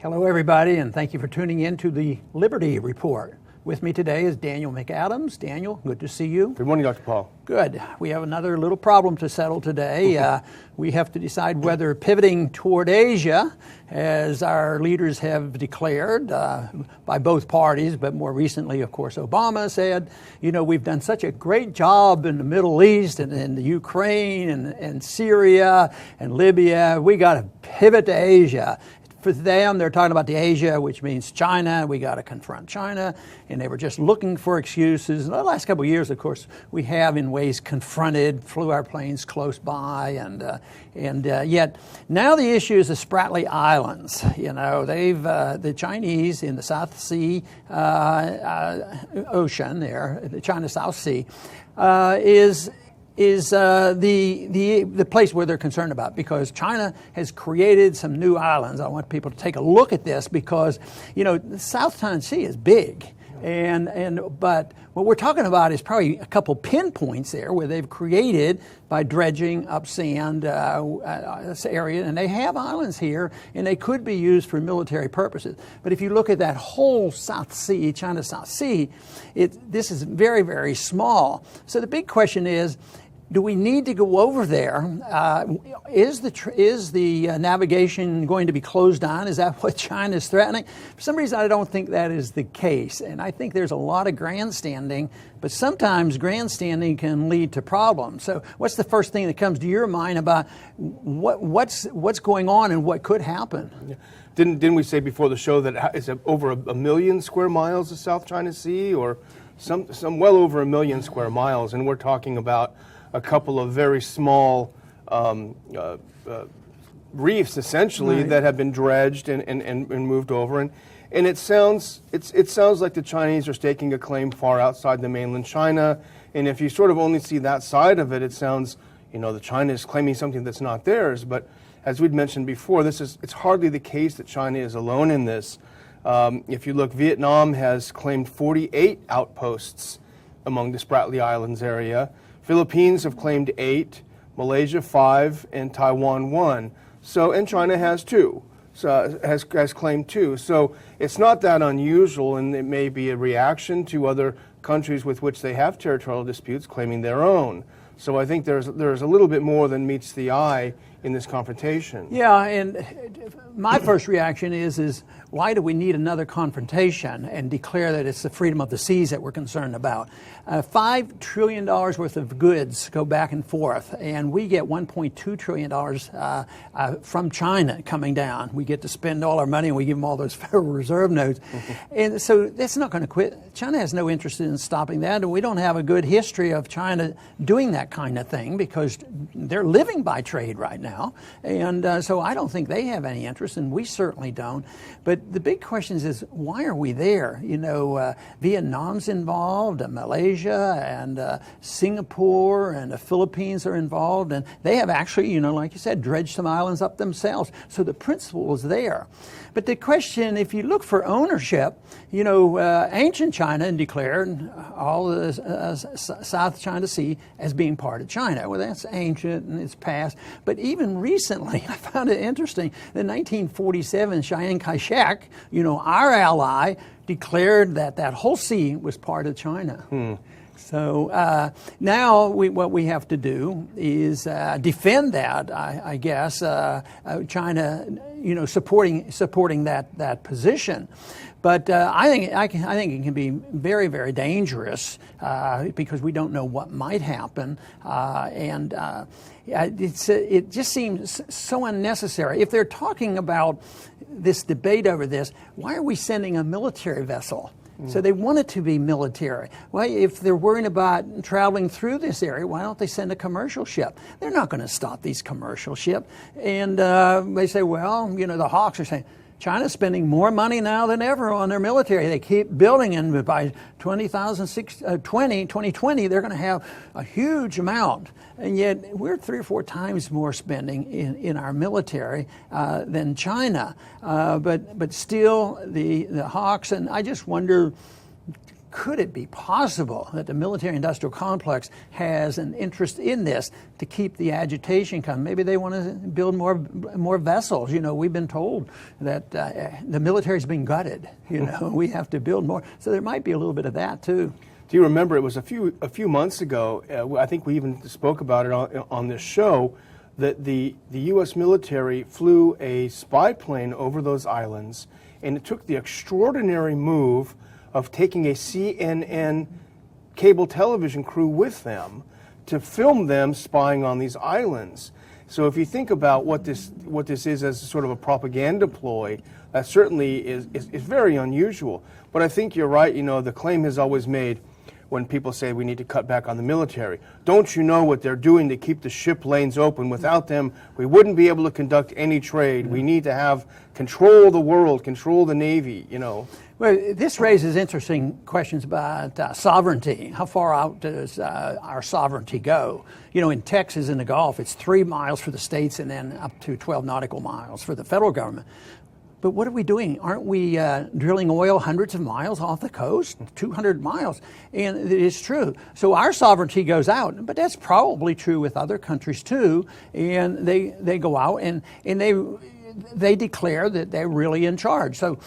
Hello, everybody, and thank you for tuning in to the Liberty Report. With me today is Daniel McAdams. Daniel, good to see you. Good morning, Dr. Paul. Good. We have another little problem to settle today. We have to decide whether pivoting toward Asia, as our leaders have declared by both parties, but more recently, of course, Obama said, you know, we've done such a great job in the Middle East and in the Ukraine and Syria and Libya. We got to pivot to Asia. For them, they're talking about the Asia, which means China. We got to confront China, and they were just looking for excuses. In the last couple of years, of course, we have in ways confronted, flew our planes close by, and yet now the issue is the Spratly Islands. You know, they've the Chinese in the South Sea Ocean there, the China South Sea, is the place where they're concerned about, because China has created some new islands. I want people to take a look at this because, you know, the South China Sea is big. But what we're talking about is probably a couple pinpoints there where they've created by dredging up sand this area, and they have islands here, and they could be used for military purposes. But if you look at that whole South Sea, China South Sea, this is very, very small. So the big question is, do we need to go over there? Is the navigation going to be closed down? Is that what China is threatening? For some reason, I don't think that is the case. And I think there's a lot of grandstanding, but sometimes grandstanding can lead to problems. So what's the first thing that comes to your mind about what's going on and what could happen? Yeah. Didn't we say before the show that it's over a million square miles of South China Sea, or some well over 1 million square miles? And we're talking about a couple of very small reefs, essentially, right, that have been dredged and moved over. And it sounds like the Chinese are staking a claim far outside the mainland China. And if you sort of only see that side of it, it sounds, you know, the China is claiming something that's not theirs. But as we'd mentioned before, it's hardly the case that China is alone in this. If you look, Vietnam has claimed 48 outposts among the Spratly Islands area. Philippines have claimed 8, Malaysia 5, and Taiwan 1. So, and China has 2, so has claimed 2. So it's not that unusual, and it may be a reaction to other countries with which they have territorial disputes claiming their own. So I think there's a little bit more than meets the eye in this confrontation. Yeah, and my first reaction is why do we need another confrontation and declare that it's the freedom of the seas that we're concerned about? $5 trillion worth of goods go back and forth, and we get $1.2 trillion from China coming down. We get to spend all our money, and we give them all those Federal Reserve notes. And so that's not going to quit. China has no interest in stopping that, and we don't have a good history of China doing that kind of thing because they're living by trade right now. And so I don't think they have any interest, and we certainly don't. But the big question is why are we there? You know, Vietnam's involved, Malaysia and Singapore and the Philippines are involved, and they have actually, you know, like you said, dredged some islands up themselves. So the principle is there. But the question, if you look for ownership, you know, ancient China declared all the South China Sea as being part of China. Well, that's ancient and it's past. But even recently, I found it interesting, in 1947, Chiang Kai-shek, you know, our ally, declared that whole sea was part of China. So now what we have to do is defend that. I guess China, you know, supporting that position. But I think it can be very, very dangerous because we don't know what might happen, and it just seems so unnecessary. If they're talking about this debate over this, why are we sending a military vessel? So they want it to be military. Well, if they're worried about traveling through this area, why don't they send a commercial ship? They're not going to stop these commercial ships. And they say, well, you know, the hawks are saying, China's spending more money now than ever on their military. They keep building, and by 2020, they're going to have a huge amount. And yet we're 3 or 4 times more spending in our military than China. But still, the hawks, and I just wonder, could it be possible that the military-industrial complex has an interest in this to keep the agitation coming? Maybe they want to build more vessels. We've been told that the military's been gutted. We have to build more. So there might be a little bit of that too. Do you remember, it was a few months ago, I think we even spoke about it on this show, that the U.S. military flew a spy plane over those islands, and it took the extraordinary move of taking a CNN cable television crew with them to film them spying on these islands. So if you think about what this is as sort of a propaganda ploy, that certainly is very unusual. But I think you're right. The claim is always made when people say we need to cut back on the military. Don't you know what they're doing to keep the ship lanes open? Without them, we wouldn't be able to conduct any trade. We need to have control of the world, control the Navy, Well, this raises interesting questions about sovereignty. How far out does our sovereignty go? In Texas and the Gulf, it's 3 miles for the states and then up to 12 nautical miles for the federal government. But what are we doing? Aren't we drilling oil hundreds of miles off the coast, 200 miles? And it is true. So our sovereignty goes out, but that's probably true with other countries too. And they go out and they declare that they're really in charge. So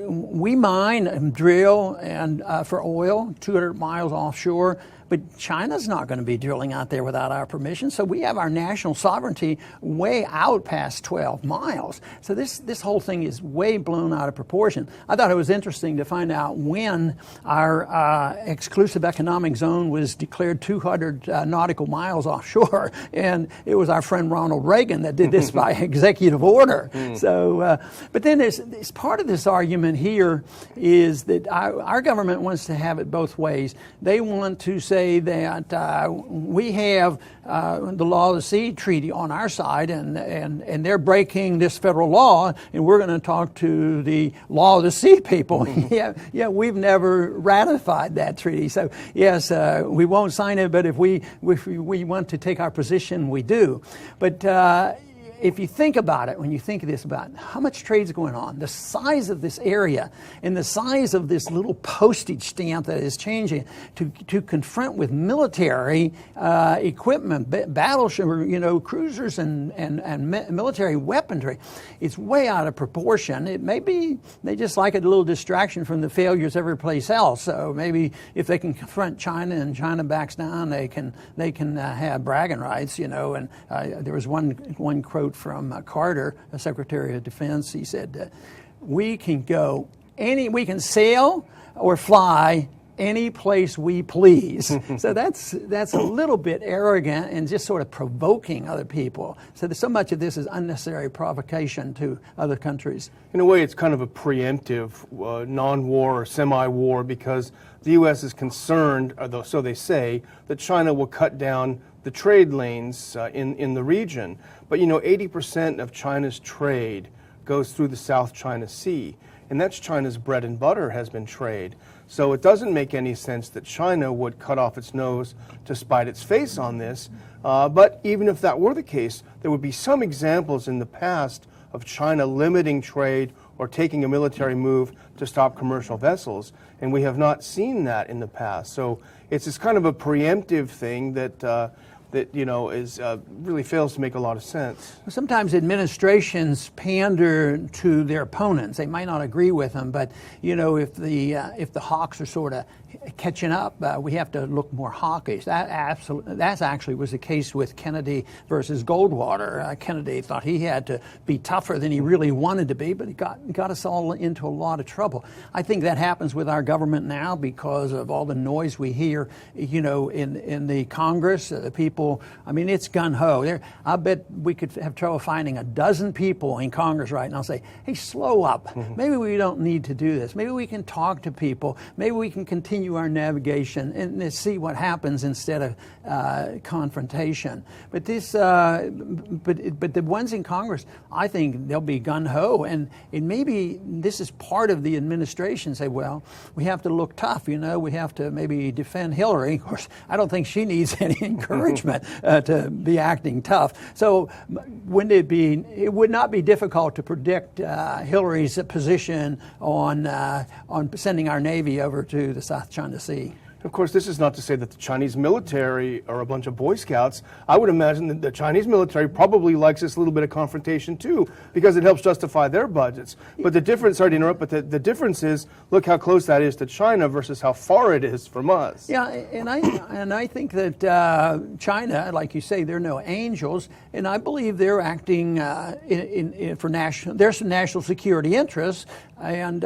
we mine and drill and for oil 200 miles offshore. But China's not going to be drilling out there without our permission. So we have our national sovereignty way out past 12 miles. So this whole thing is way blown out of proportion. I thought it was interesting to find out when our exclusive economic zone was declared 200 nautical miles offshore. And it was our friend Ronald Reagan that did this by executive order. So, but then there's part of this argument here is that our government wants to have it both ways. They want to say that we have the Law of the Sea Treaty on our side, and they're breaking this federal law, and we're going to talk to the Law of the Sea people. Yeah, we've never ratified that treaty, so yes, we won't sign it. But if we want to take our position, we do. But if you think about it, when you think of this, about how much trade is going on, the size of this area, and the size of this little postage stamp that is changing to confront with military equipment, battleship, cruisers and military weaponry, it's way out of proportion. It may be they just like it a little distraction from the failures every place else. So maybe if they can confront China and China backs down, they can have bragging rights, And there was one quote from Carter, Secretary of Defense. He said, we can sail or fly any place we please. So that's a little bit arrogant and just sort of provoking other people. So much of this is unnecessary provocation to other countries. In a way, it's kind of a preemptive non-war or semi-war, because the U.S. is concerned, or so they say, that China will cut down the trade lanes in the region. But 80% of China's trade goes through the South China Sea, and that's China's bread and butter, has been trade. So it doesn't make any sense that China would cut off its nose to spite its face on this. But even if that were the case, there would be some examples in the past of China limiting trade or taking a military move to stop commercial vessels, and we have not seen that in the past. So it's this kind of a preemptive thing that is really fails to make a lot of sense. Sometimes administrations pander to their opponents. They might not agree with them, but if the hawks are sort of catching up, we have to look more hawkish. That actually was the case with Kennedy versus Goldwater. Kennedy thought he had to be tougher than he really wanted to be, but he got us all into a lot of trouble. I think that happens with our government now because of all the noise we hear, in the Congress. The people, it's gun-ho. I bet we could have trouble finding a dozen people in Congress right now say, hey, slow up. Maybe we don't need to do this. Maybe we can talk to people. Maybe we can continue our navigation and see what happens instead of confrontation. But but the ones in Congress, I think they'll be gun-ho, and maybe this is part of the administration. Say, well, we have to look tough. We have to maybe defend Hillary. Of course, I don't think she needs any encouragement. government to be acting tough. So it would not be difficult to predict Hillary's position on sending our Navy over to the South China Sea. Of course, this is not to say that the Chinese military are a bunch of Boy Scouts. I would imagine that the Chinese military probably likes this little bit of confrontation too, because it helps justify their budgets. But the difference, sorry to interrupt, but the difference is, look how close that is to China versus how far it is from us. Yeah, and I think that China, like you say, they're no angels, and I believe they're acting for there's some national security interests, and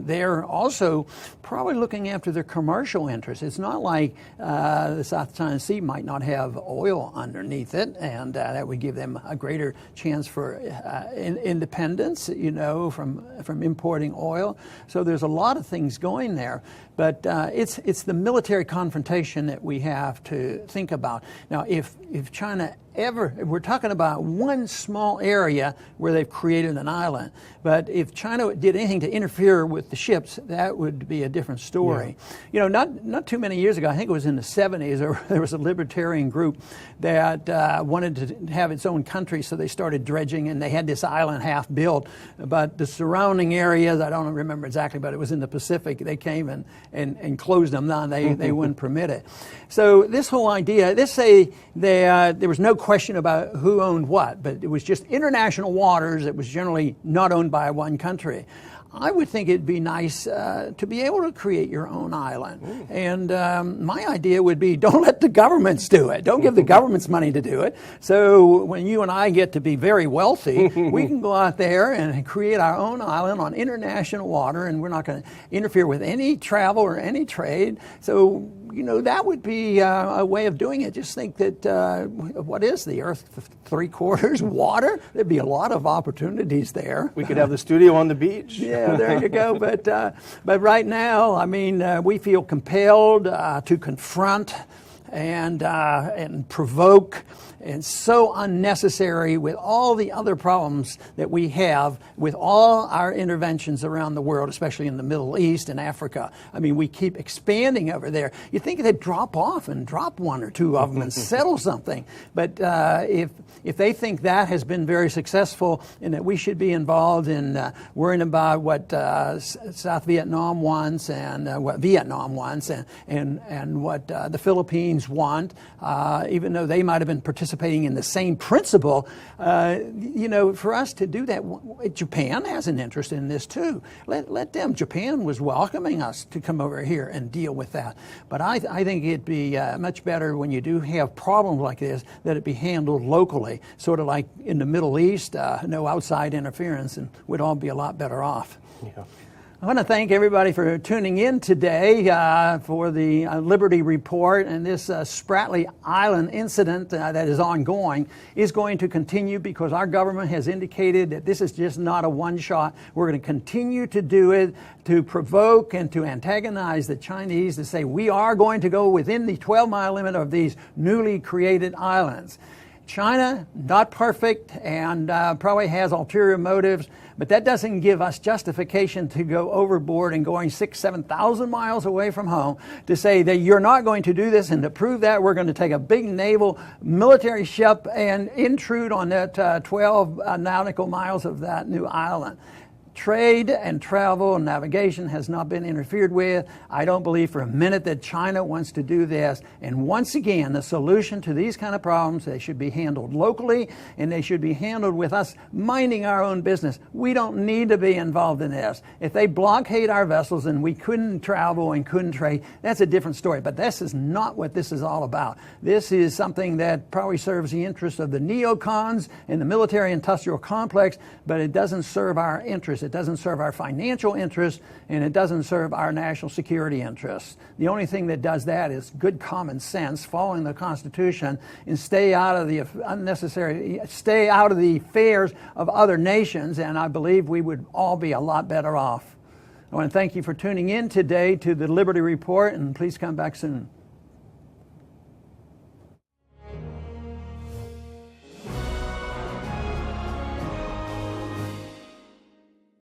they're also probably looking after their commercial interests. It's not like the South China Sea might not have oil underneath it, and that would give them a greater chance for independence, from importing oil. So there's a lot of things going there, but it's the military confrontation that we have to think about. Now, if China we're talking about one small area where they've created an island, but if China did anything to interfere with the ships, that would be a different story. Yeah. Not too many years ago, I think it was in the 70s, there was a libertarian group that wanted to have its own country, so they started dredging, and they had this island half built, but the surrounding areas, I don't remember exactly, but it was in the Pacific, they came and closed them down. They wouldn't permit it. So this whole idea, there was no question about who owned what, but it was just international waters. It was generally not owned by one country. I would think it'd be nice to be able to create your own island. Ooh. And my idea would be, don't let the governments do it. Don't give the governments money to do it. So when you and I get to be very wealthy, we can go out there and create our own island on international water, and we're not going to interfere with any travel or any trade. So, that would be a way of doing it. Just think that, what is the Earth? 3/4 water? There'd be a lot of opportunities there. We could have the studio on the beach. Yeah, there you go. But right now, we feel compelled to confront and provoke, and so unnecessary with all the other problems that we have with all our interventions around the world, especially in the Middle East and Africa. We keep expanding over there. You think they'd drop off and drop one or two of them and settle something. But if they think that has been very successful and that we should be involved in worrying about what South Vietnam wants and what Vietnam wants and what the Philippines want, even though they might have been participating in the same principle, for us to do that, Japan has an interest in this too. Let them. Japan was welcoming us to come over here and deal with that. But I think it'd be much better when you do have problems like this that it be handled locally, sort of like in the Middle East, no outside interference, and we'd all be a lot better off. Yeah. I want to thank everybody for tuning in today for the Liberty Report, and this Spratly Island incident that is ongoing is going to continue because our government has indicated that this is just not a one-shot. We're going to continue to do it to provoke and to antagonize the Chinese, to say we are going to go within the 12-mile limit of these newly created islands. China, not perfect, and probably has ulterior motives, but that doesn't give us justification to go overboard and going 6,000-7,000 miles away from home to say that you're not going to do this, and to prove that we're going to take a big naval military ship and intrude on that 12 nautical miles of that new island. Trade and travel and navigation has not been interfered with. I don't believe for a minute that China wants to do this. And once again, the solution to these kind of problems, they should be handled locally, and they should be handled with us minding our own business. We don't need to be involved in this. If they blockade our vessels and we couldn't travel and couldn't trade, that's a different story. But this is not what this is all about. This is something that probably serves the interests of the neocons and the military-industrial complex, but it doesn't serve our interests. It doesn't serve our financial interests, and it doesn't serve our national security interests. The only thing that does that is good common sense, following the Constitution, and stay out of the affairs of other nations, and I believe we would all be a lot better off. I want to thank you for tuning in today to the Liberty Report, and please come back soon.